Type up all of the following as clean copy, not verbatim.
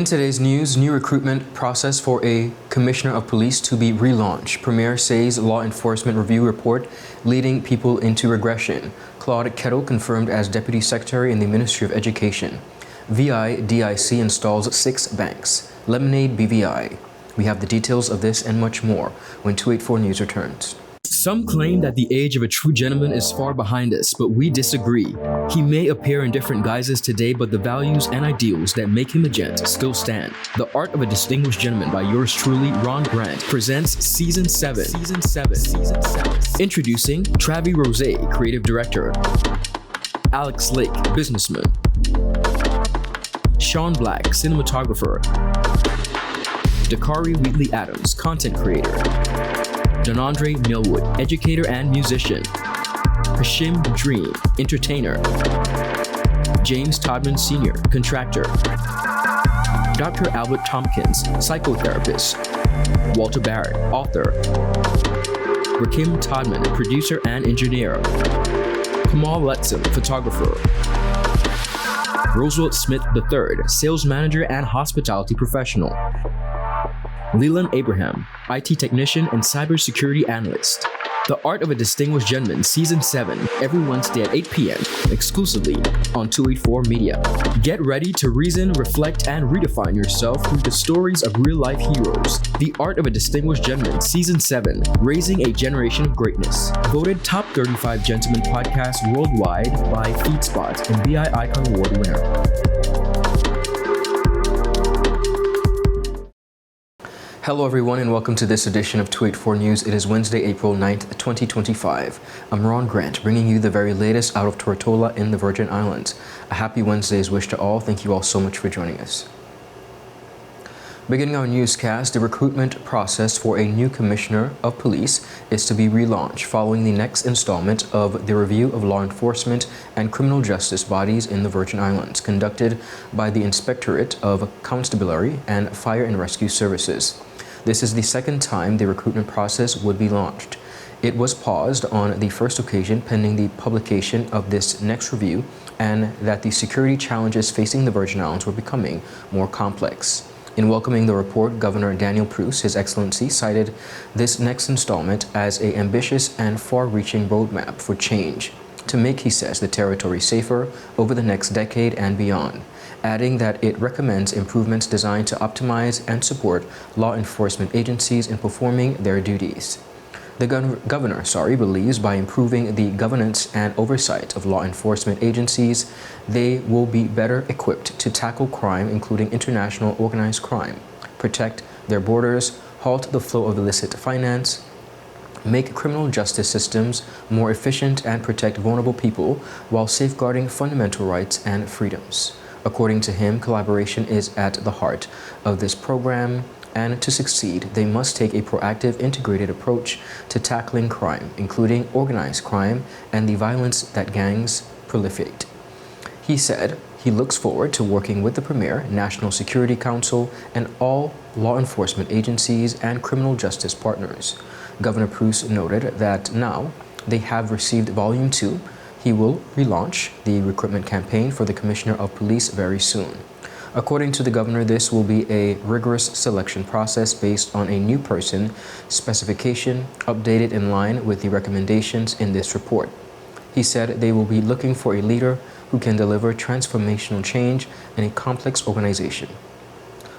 In today's news, new recruitment process for a commissioner of police to be relaunched. Premier says law enforcement review report leading people into regression. CLAUDE KETTLE confirmed as deputy secretary in the Ministry of Education. VI-DIC installs 6 banks. Lemonade BVI. We have the details of this and much more when 284 News returns. Some claim that the age of a true gentleman is far behind us, but we disagree. He may appear in different guises today, but the values and ideals that make him a gent still stand. The Art of a Distinguished Gentleman by yours truly, Ron Grant, presents Season 7. Introducing Travi Rose, Creative Director. Alex Lake, Businessman. Sean Black, Cinematographer. Dakari Wheatley Adams, Content Creator. Donandre Millwood, Educator and Musician. Hashim Dream, Entertainer. James Todman Sr., Contractor. Dr. Albert Tompkins, Psychotherapist. Walter Barrett, Author. Rakim Todman, Producer and Engineer. Kamal Letson, Photographer. Roosevelt Smith III, Sales Manager and Hospitality Professional. Leland Abraham, IT Technician and Cybersecurity Analyst. The Art of a Distinguished Gentleman, Season 7, every Wednesday at 8 p.m., exclusively on 284 Media. Get ready to reason, reflect, and redefine yourself through the stories of real-life heroes. The Art of a Distinguished Gentleman, Season 7, Raising a Generation of Greatness. Voted Top 35 Gentleman Podcast worldwide by FeedSpot and BI Icon Award winner. Hello everyone and welcome to this edition of 284 News. It is Wednesday, April 9th, 2025. I'm Ron Grant, bringing you the very latest out of Tortola in the Virgin Islands. A happy Wednesday's wish to all. Thank you all so much for joining us. Beginning our newscast, the recruitment process for a new commissioner of police is to be relaunched following the next installment of the review of law enforcement and criminal justice bodies in the Virgin Islands, conducted by the Inspectorate of Constabulary and Fire and Rescue Services. This is the second time the recruitment process would be launched. It was paused on the first occasion pending the publication of this next review and that the security challenges facing the Virgin Islands were becoming more complex. In welcoming the report, Governor Daniel Pruce, His Excellency, cited this next installment as an ambitious and far-reaching roadmap for change to make, he says, the territory safer over the next decade and beyond, adding that it recommends improvements designed to optimize and support law enforcement agencies in performing their duties. The governor believes by improving the governance and oversight of law enforcement agencies, they will be better equipped to tackle crime, including international organized crime, protect their borders, halt the flow of illicit finance, make criminal justice systems more efficient, and protect vulnerable people while safeguarding fundamental rights and freedoms. According to him, collaboration is at the heart of this program, and to succeed, they must take a proactive, integrated approach to tackling crime, including organized crime and the violence that gangs proliferate. He said he looks forward to working with the Premier, National Security Council, and all law enforcement agencies and criminal justice partners. Governor Pruce noted that now they have received Volume 2. He will relaunch the recruitment campaign for the Commissioner of Police very soon. According to the governor, this will be a rigorous selection process based on a new person specification, updated in line with the recommendations in this report. He said they will be looking for a leader who can deliver transformational change in a complex organization.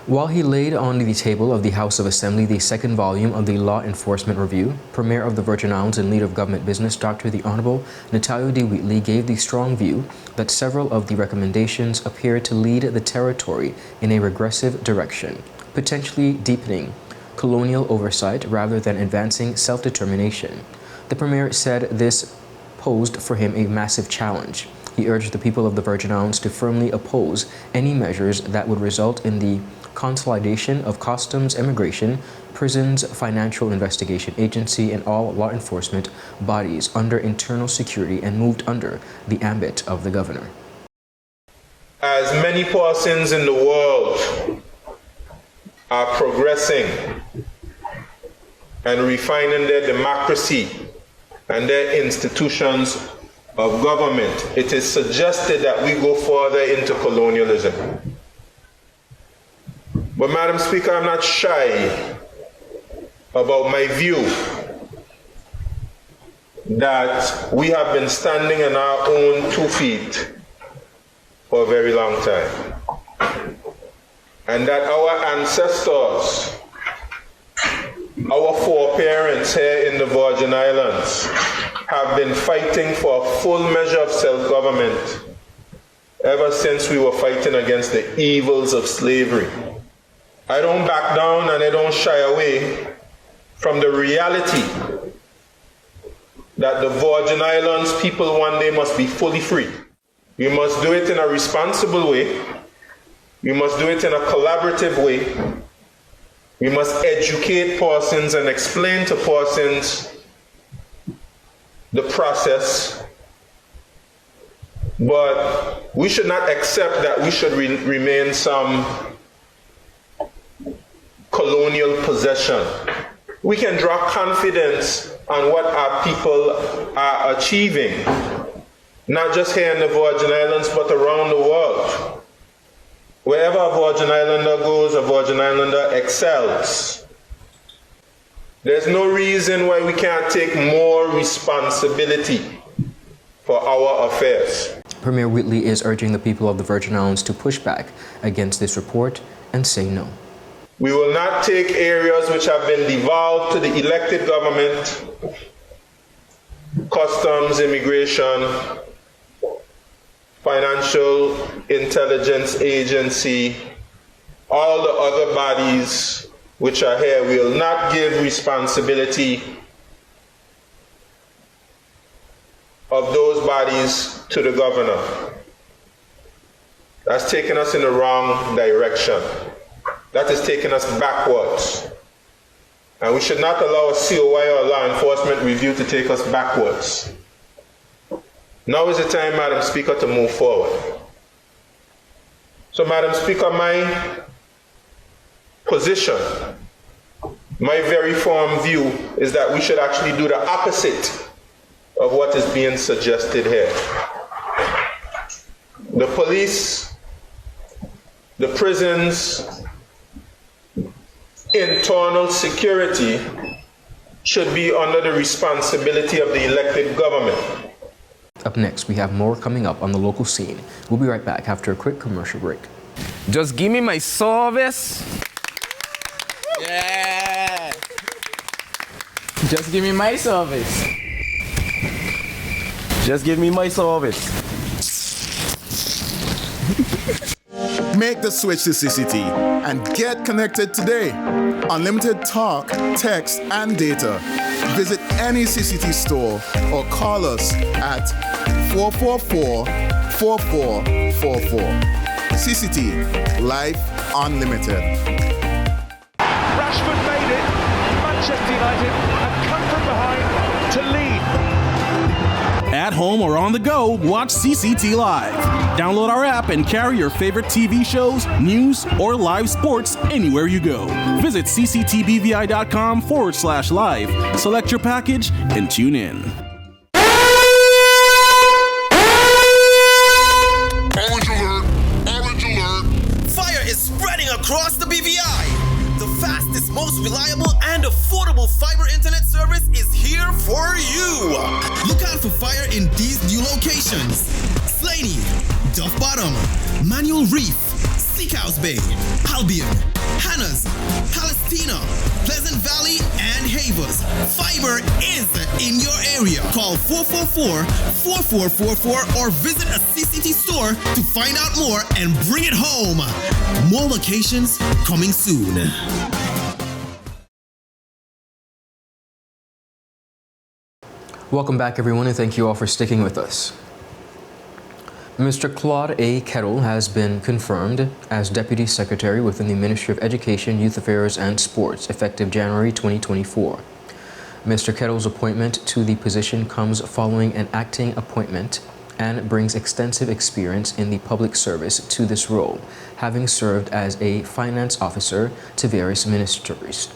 While he laid on the table of the House of Assembly the second volume of the Law Enforcement Review, Premier of the Virgin Islands and Leader of Government Business, Dr. the Honorable Natalio D. Wheatley, gave the strong view that several of the recommendations appear to lead the territory in a regressive direction, potentially deepening colonial oversight rather than advancing self-determination. The Premier said this posed for him a massive challenge. He urged the people of the Virgin Islands to firmly oppose any measures that would result in the consolidation of customs, immigration, prisons, financial investigation agency, and all law enforcement bodies under internal security and moved under the ambit of the governor. As many persons in the world are progressing and refining their democracy and their institutions of government, it is suggested that we go further into colonialism. But Madam Speaker, I'm not shy about my view that we have been standing on our own 2 feet for a very long time. And that our ancestors, our foreparents here in the Virgin Islands, have been fighting for a full measure of self-government ever since we were fighting against the evils of slavery. I don't back down and I don't shy away from the reality that the Virgin Islands people one day must be fully free. We must do it in a responsible way. We must do it in a collaborative way. We must educate persons and explain to persons the process. But we should not accept that we should remain some colonial possession. We can draw confidence on what our people are achieving, not just here in the Virgin Islands, but around the world. Wherever a Virgin Islander goes, a Virgin Islander excels. There's no reason why we can't take more responsibility for our affairs. Premier Whitley is urging the people of the Virgin Islands to push back against this report and say no. We will not take areas which have been devolved to the elected government, customs, immigration, financial intelligence agency, all the other bodies which are here. We will not give responsibility of those bodies to the governor. That's taken us in the wrong direction. That is taking us backwards. And we should not allow a COI or law enforcement review to take us backwards. Now is the time, Madam Speaker, to move forward. So, Madam Speaker, my position, my very firm view is that we should actually do the opposite of what is being suggested here. The police, the prisons, internal security should be under the responsibility of the elected government. Up next, we have more coming up on the local scene. We'll be right back after a quick commercial break. Just give me my service. Yeah. Just give me my service. Just give me my service. Make the switch to CCT and get connected today. Unlimited talk, text, and data. Visit any CCT store or call us at 444-4444. CCT, life unlimited. Rashford made it. Manchester United have come from behind to lead. At home or on the go, watch CCT Live. Download our app and carry your favorite TV shows, news, or live sports anywhere you go. Visit cctbvi.com/live, select your package, and tune in. Orange alert! Orange alert! Fire is spreading across the BVI. The fastest, most reliable, and affordable fiber internet service is here for you. Look out for fire in these new locations: Slaney, Duff Bottom, Manual Reef, Seacows Bay, Albion, Hannah's, Palestina, Pleasant Valley, and Havers. Fiber is in your area. Call 444-4444 or visit a CCT store to find out more and bring it home. More locations coming soon. Welcome back, everyone, and thank you all for sticking with us. Mr. Claude A. Kettle has been confirmed as Deputy Secretary within the Ministry of Education, Youth Affairs, and Sports, effective January 2024. Mr. Kettle's appointment to the position comes following an acting appointment and brings extensive experience in the public service to this role, having served as a finance officer to various ministries,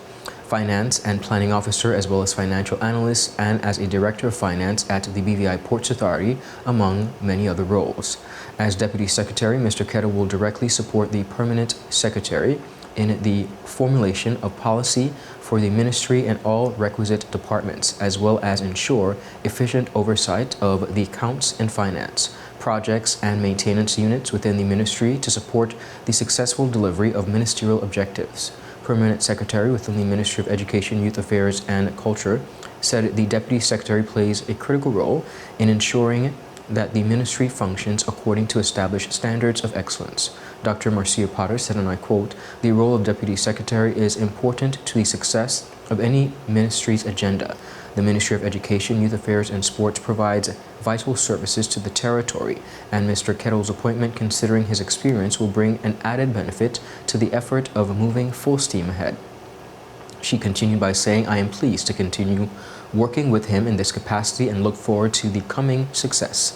finance and planning officer, as well as financial analyst, and as a director of finance at the BVI Ports Authority, among many other roles. As Deputy Secretary, Mr. Kettle will directly support the Permanent Secretary in the formulation of policy for the ministry and all requisite departments, as well as ensure efficient oversight of the accounts and finance, projects, and maintenance units within the ministry to support the successful delivery of ministerial objectives. Permanent Secretary within the Ministry of Education, Youth Affairs, and Culture said the Deputy Secretary plays a critical role in ensuring that the ministry functions according to established standards of excellence. Dr. Marcia Potter said, and I quote, "The role of Deputy Secretary is important to the success of any ministry's agenda. The Ministry of Education, Youth Affairs, and Sports provides vital services to the territory, and Mr. Kettle's appointment, considering his experience, will bring an added benefit to the effort of moving full steam ahead." She continued by saying, "I am pleased to continue working with him in this capacity and look forward to the coming success."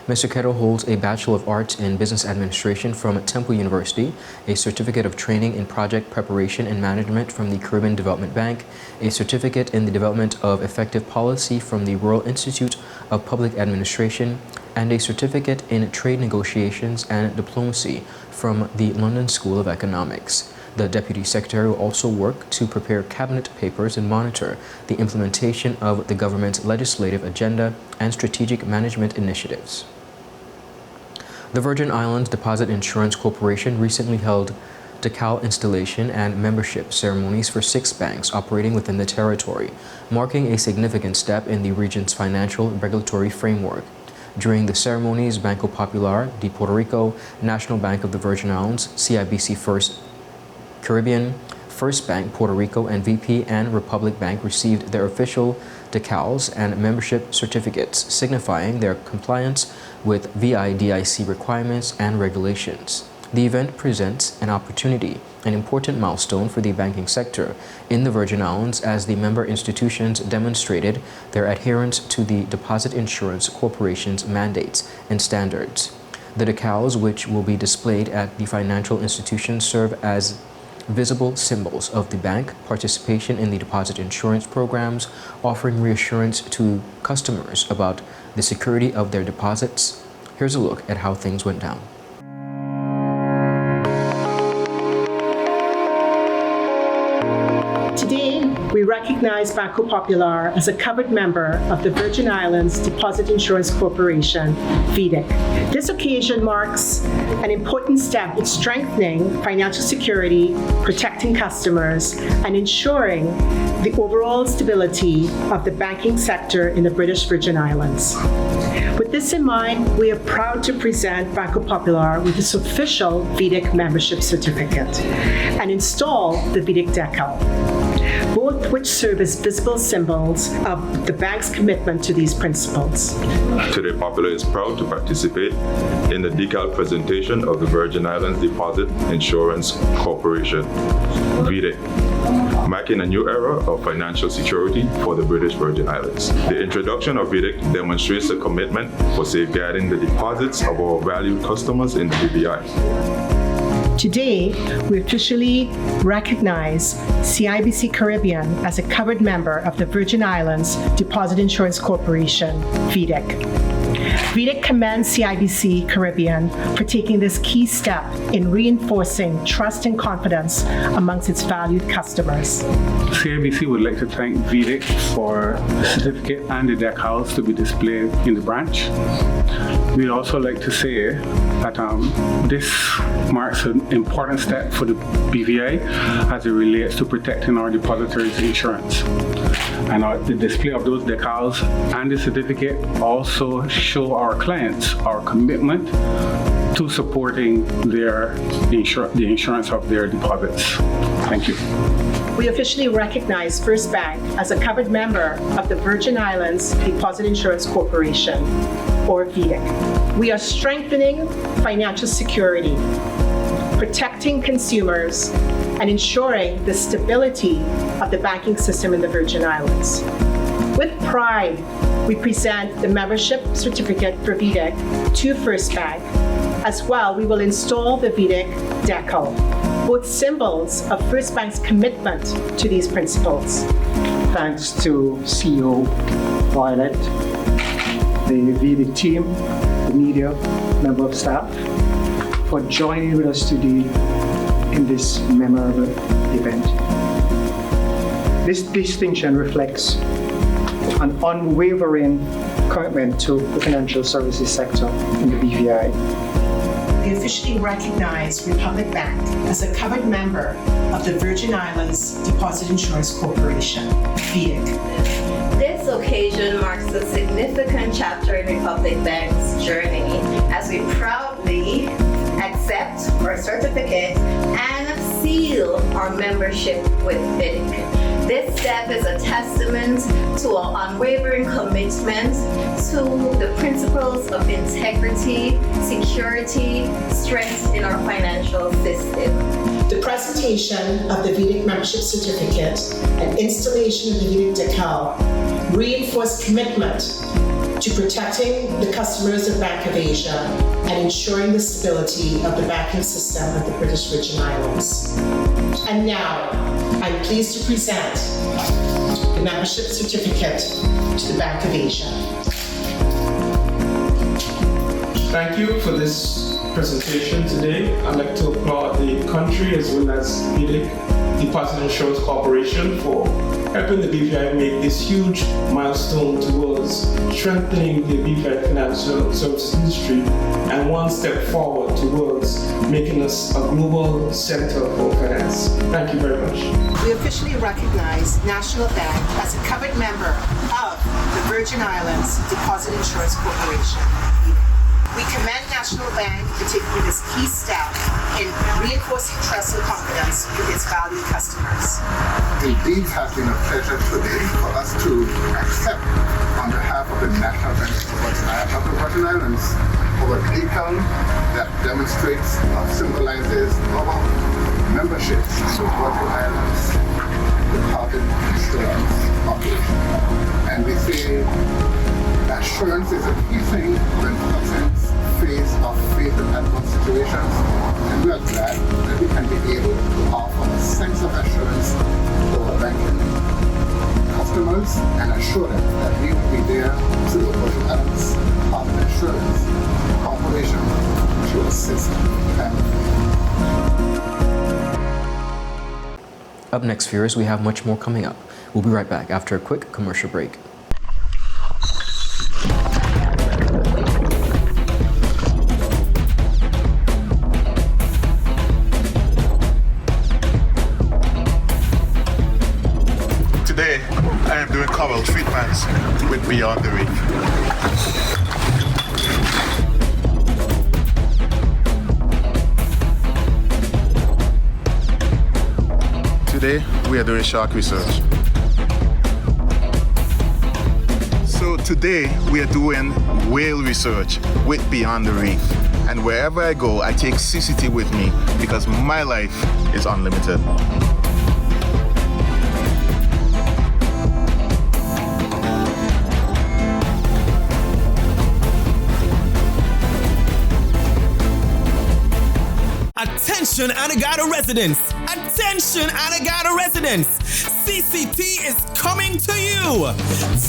Mr. Kettle holds a Bachelor of Arts in Business Administration from Temple University, a Certificate of Training in Project Preparation and Management from the Caribbean Development Bank, a Certificate in the Development of Effective Policy from the Royal Institute of Public Administration, and a Certificate in Trade Negotiations and Diplomacy from the London School of Economics. The Deputy Secretary will also work to prepare cabinet papers and monitor the implementation of the government's legislative agenda and strategic management initiatives. The Virgin Islands Deposit Insurance Corporation recently held decal installation and membership ceremonies for 6 banks operating within the territory, marking a significant step in the region's financial regulatory framework. During the ceremonies, Banco Popular de Puerto Rico, National Bank of the Virgin Islands, CIBC First Caribbean, First Bank Puerto Rico, and VP and Republic Bank received their official decals and membership certificates, signifying their compliance with VIDIC requirements and regulations. The event presents an opportunity, an important milestone for the banking sector in the Virgin Islands, as the member institutions demonstrated their adherence to the Deposit Insurance Corporation's mandates and standards. The decals, which will be displayed at the financial institutions, serve as visible symbols of the bank participation in the deposit insurance programs, offering reassurance to customers about the security of their deposits. Here's a look at how things went down. Today, we recognize Banco Popular as a covered member of the Virgin Islands Deposit Insurance Corporation, VIDIC. This occasion marks an important step in strengthening financial security, protecting customers, and ensuring the overall stability of the banking sector in the British Virgin Islands. With this in mind, we are proud to present Banco Popular with its official VIDIC membership certificate and install the VIDIC decal, both which serve as visible symbols of the bank's commitment to these principles. Today, Popular is proud to participate in the decal presentation of the Virgin Islands Deposit Insurance Corporation, VIDIC, marking a new era of financial security for the British Virgin Islands. The introduction of VIDIC demonstrates a commitment for safeguarding the deposits of our valued customers in the BVI. Today, we officially recognize CIBC Caribbean as a covered member of the Virgin Islands Deposit Insurance Corporation, VIDIC. VIDIC commends CIBC Caribbean for taking this key step in reinforcing trust and confidence amongst its valued customers. CIBC would like to thank VIDIC for the certificate and the decals to be displayed in the branch. We'd also like to say that this marks an important step for the BVI as it relates to protecting our depositors' insurance. And the display of those decals and the certificate also show our clients our commitment to supporting the insurance of their deposits. Thank you. We officially recognize First Bank as a covered member of the Virgin Islands Deposit Insurance Corporation, or VIDIC. We are strengthening financial security, protecting consumers, and ensuring the stability of the banking system in the Virgin Islands. With pride, we present the membership certificate for VIDIC to First Bank. As well, we will install the VIDIC decal, both symbols of First Bank's commitment to these principles. Thanks to CEO Violet, the VIDIC team, the media, member of staff, for joining with us today in this memorable event. This distinction reflects an unwavering commitment to the financial services sector in the BVI. We officially recognize Republic Bank as a covered member of the Virgin Islands Deposit Insurance Corporation, VEDIC. This occasion marks a significant chapter in Republic Bank's journey as we proudly accept our certificate and seal our membership with VEDIC. This step is a testament to our unwavering commitment to the principles of integrity, security, strength in our financial system. The presentation of the VEDIC membership certificate and installation of the VEDIC decal reinforce commitment to protecting the customers of Bank of Asia and ensuring the stability of the banking system of the British Virgin Islands. And now, I'm pleased to present the membership certificate to the Bank of Asia. Thank you for this presentation today. I'd like to applaud the country as well as VEDIC Deposit Insurance Corporation for helping the BVI make this huge milestone towards strengthening the BVI financial services industry and one step forward towards making us a global center for finance. Thank you very much. We officially recognize National Bank as a covered member of the Virgin Islands Deposit Insurance Corporation. We commend National Bank for taking this key step in reinforcing trust and confidence with its valued customers. Indeed, it has been a pleasure today for us to accept, on behalf of the National Bank of the Virgin Islands, our decal that demonstrates or symbolizes our membership to Virgin Islands Deposit Insurance Corporation. And we say assurance is a key thing when persons face adverse situations, and we are glad that we can be able to offer a sense of assurance to our banking customers and assure them that we will be there through the Virgin Islands Deposit Insurance Corporation to assist them. Up next, viewers, we have much more coming up. We'll be right back after a quick commercial break. Today, I am doing coral treatments with Beyond the Reef. Today, we are doing shark research. So today, we are doing whale research with Beyond the Reef. And wherever I go, I take CCT with me because my life is unlimited. Attention Anegada residents! Attention Anegada residents! CCT is coming to you!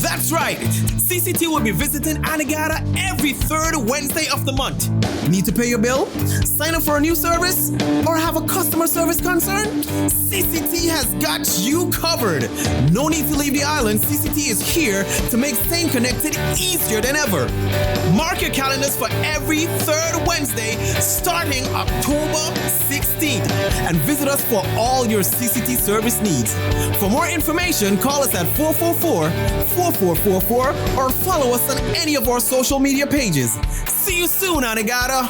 That's right! CCT will be visiting Anegada every third Wednesday of the month. Need to pay your bill? Sign up for a new service? Or have a customer service concern? CCT has got you covered! No need to leave the island. CCT is here to make staying connected easier than ever. Mark your calendars for every third Wednesday starting October 16th and visit us for all your CCT service needs. For more information, call us at 444-4444 or follow us on any of our social media pages. See you soon, Anegada!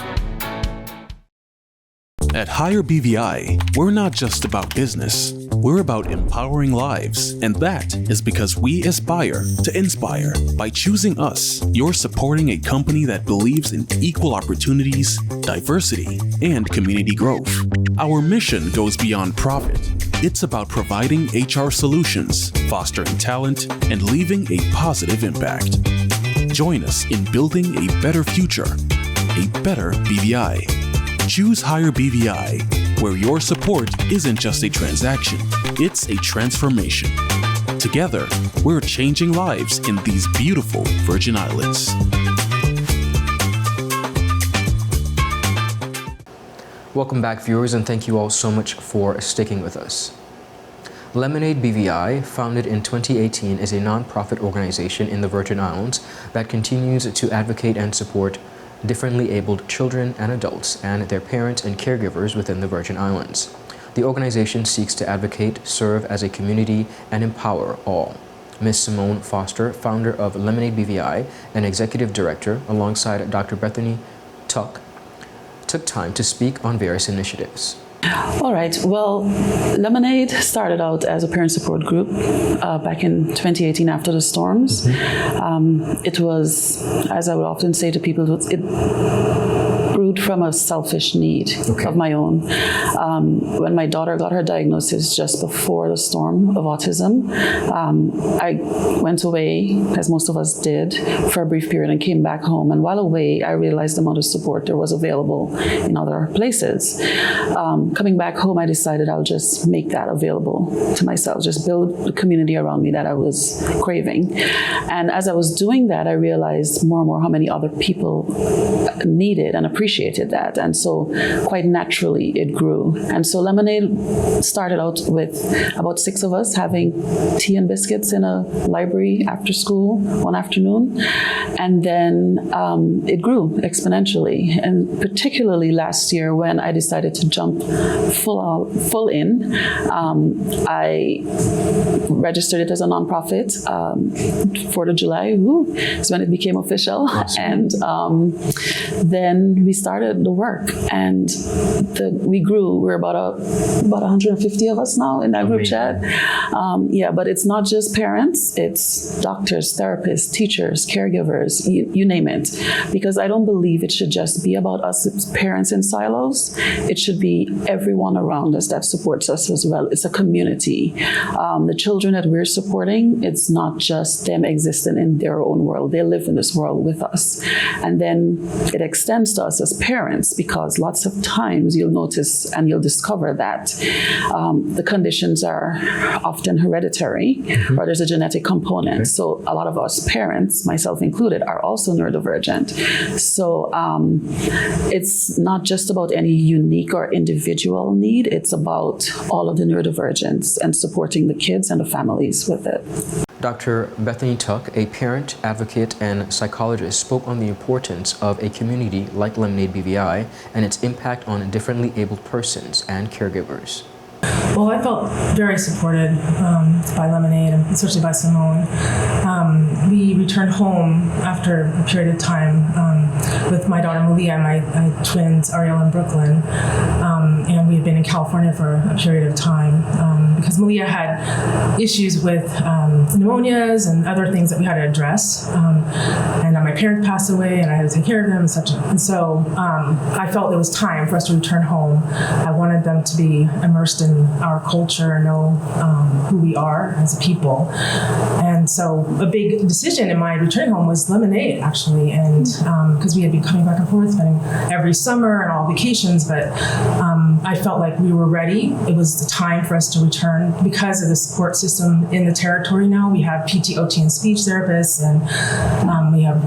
At Higher BVI, we're not just about business. We're about empowering lives, and that is because we aspire to inspire. By choosing us, you're supporting a company that believes in equal opportunities, diversity, and community growth. Our mission goes beyond profit. It's about providing HR solutions, fostering talent, and leaving a positive impact. Join us in building a better future, a better BVI. Choose Higher BVI, where your support isn't just a transaction, it's a transformation. Together, we're changing lives in these beautiful Virgin Islands. Welcome back, viewers, and thank you all so much for sticking with us. Lemonade BVI, founded in 2018, is a non-profit organization in the Virgin Islands that continues to advocate and support differently abled children and adults and their parents and caregivers within the Virgin Islands. The organization seeks to advocate, serve as a community, and empower all. Ms. Simone Foster, founder of Lemonade BVI and executive director, alongside Dr. Bethany Tuck, took time to speak on various initiatives. All right. Well, Lemonade started out as a parent support group back in 2018 after the storms. It was, as I would often say to people, it brewed from a selfish need of my own. When my daughter got her diagnosis just before the storm of autism, I went away, as most of us did, for a brief period and came back home. And while away, I realized the amount of support there was available in other places. Coming back home, I decided I'll just make that available to myself, just build the community around me that I was craving. And as I was doing that, I realized more and more how many other people needed and appreciated that. And so quite naturally, it grew. And so Lemonade started out with about 6 of us having tea and biscuits in a library after school one afternoon. And then it grew exponentially. And particularly last year when I decided to jump full in. I registered it as a nonprofit. 4th of July is when it became official. And then we started the work, and we grew. We're about 150 of us now in that group chat. But it's not just parents, it's doctors, therapists, teachers, caregivers, you name it. Because I don't believe it should just be about us as parents in silos. It should be everyone around us that supports us as well. It's a community. The children that we're supporting, it's not just them existing in their own world. They live in this world with us. And then it extends to us as parents, because lots of times you'll notice and you'll discover that the conditions are often hereditary, or there's a genetic component. So a lot of us parents, myself included, are also neurodivergent. So it's not just about any unique or individual need, it's about all of the neurodivergence and supporting the kids and the families with it. Dr. Bethany Tuck, a parent, advocate, and psychologist, spoke on the importance of a community like Lemonade BVI and its impact on differently abled persons and caregivers. Well, I felt very supported by Lemonade, and especially by Simone. We returned home after a period of time with my daughter Malia and my twins Ariel and Brooklyn, and we had been in California for a period of time because Malia had issues with pneumonias and other things that we had to address, and my parents passed away and I had to take care of them and such. And so I felt it was time for us to return home. I wanted them to be immersed in our culture and know who we are as a people. And so a big decision in my return home was Lemonade, actually, and because we had been coming back and forth spending every summer and all vacations, but I felt like we were ready. It was the time for us to return because of the support system in the territory now. We have PT, OT, and speech therapists, and we have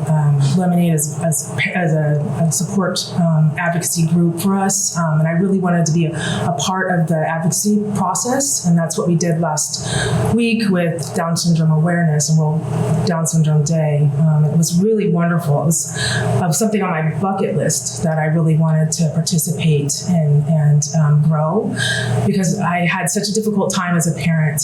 Lemonade as a support advocacy group for us, and I really wanted to be a part of the advocacy process, and that's what we did last week with Down Syndrome Awareness and World Down Syndrome Day. It was really wonderful. It was something on my bucket list that I really wanted to participate in and grow, because I had such a difficult time as a parent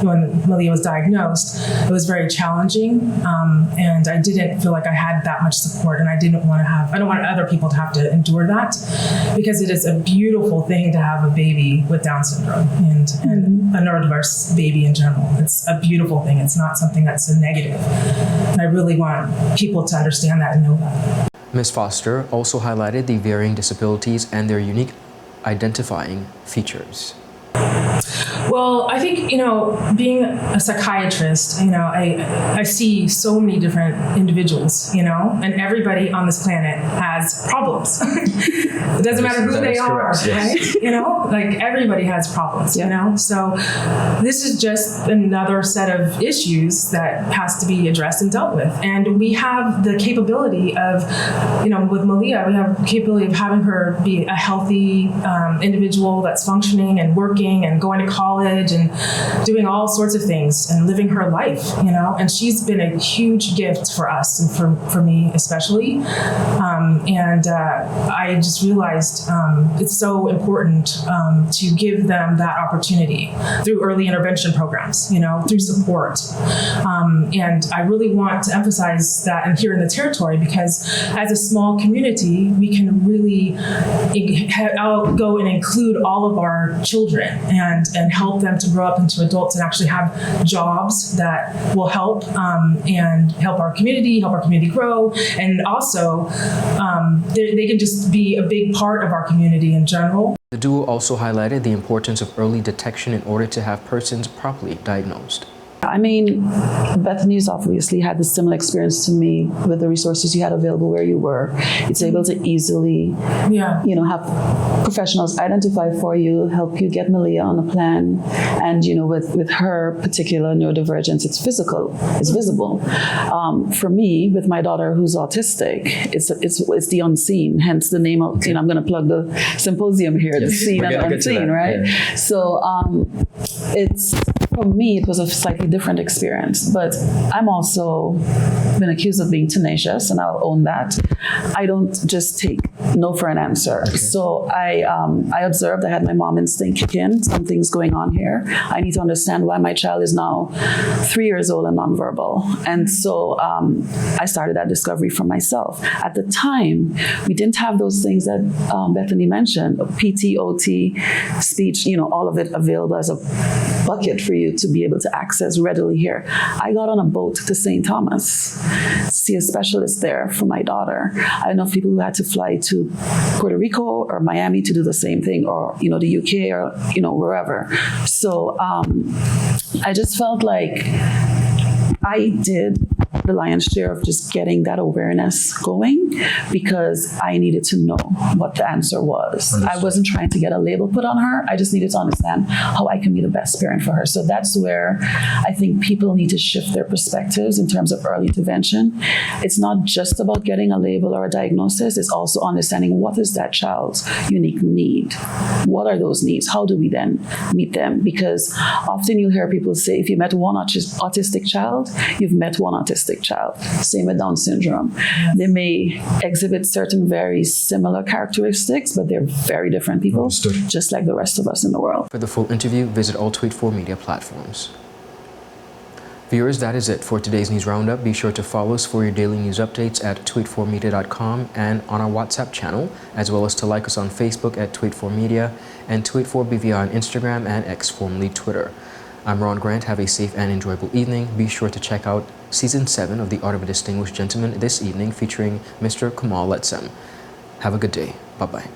when Malia was diagnosed. It was very challenging, and I didn't feel like I had that much support, and I don't want other people to have to endure that, because it is a beautiful thing to have a baby with Down syndrome and a neurodiverse baby in general. It's a beautiful thing. It's not something that's a negative. And I really want people to understand that and know that. Ms. Foster also highlighted the varying disabilities and their unique identifying features. Well, I think, being a psychiatrist, I see so many different individuals, and everybody on this planet has problems. It doesn't matter who they are, yes. right? Like everybody has problems, So this is just another set of issues that has to be addressed and dealt with. And we have the capability of, with Malia, we have the capability of having her be a healthy individual that's functioning and working and going to college and doing all sorts of things and living her life, and she's been a huge gift for us and for me especially. And I just realized it's so important to give them that opportunity through early intervention programs, through support. And I really want to emphasize that and here in the territory, because as a small community, we can really go and include all of our children and help them to grow up into adults and actually have jobs that will help and help our community grow. And also, they can just be a big part of our community in general. The duo also highlighted the importance of early detection in order to have persons properly diagnosed. I mean, Bethany's obviously had the similar experience to me with the resources you had available where you were. It's able to easily, have professionals identify for you, help you get Malia on a plan. And, with her particular neurodivergence, it's physical, it's visible. For me, with my daughter who's autistic, it's the unseen, hence the name of, I'm going to plug the symposium here, the seen and the unseen, right? Yeah. So for me, it was a slightly different experience, but I'm also been accused of being tenacious, and I'll own that. I don't just take no for an answer. Okay. So I observed, I had my mom instinct kick in, something's going on here. I need to understand why my child is now 3 years old and nonverbal. And so I started that discovery for myself. At the time, we didn't have those things that Bethany mentioned, PT, OT, speech, all of it available as a bucket for you to be able to access readily here. I got on a boat to St. Thomas to see a specialist there for my daughter. I know people who had to fly to Puerto Rico or Miami to do the same thing, or the UK or wherever. So I just felt like I did the lion's share of just getting that awareness going, because I needed to know what the answer was. Understood. I wasn't trying to get a label put on her. I just needed to understand how I can be the best parent for her. So that's where I think people need to shift their perspectives in terms of early intervention. It's not just about getting a label or a diagnosis. It's also understanding what is that child's unique need. What are those needs? How do we then meet them? Because often you'll hear people say, if you met one autistic child, you've met one autistic child. Same with Down syndrome. Yes. They may exhibit certain very similar characteristics, but they're very different people, just like the rest of us in the world. For the full interview, visit all Tweet 4 media platforms. Viewers, that is it for today's News Roundup. Be sure to follow us for your daily news updates at tweet4media.com and on our WhatsApp channel, as well as to like us on Facebook at Tweet4Media and Tweet4BVI on Instagram and X, formerly Twitter. I'm Ron Grant. Have a safe and enjoyable evening. Be sure to check out Season 7 of The Art of a Distinguished Gentleman this evening, featuring Mr. Kamal Letsem. Have a good day. Bye-bye.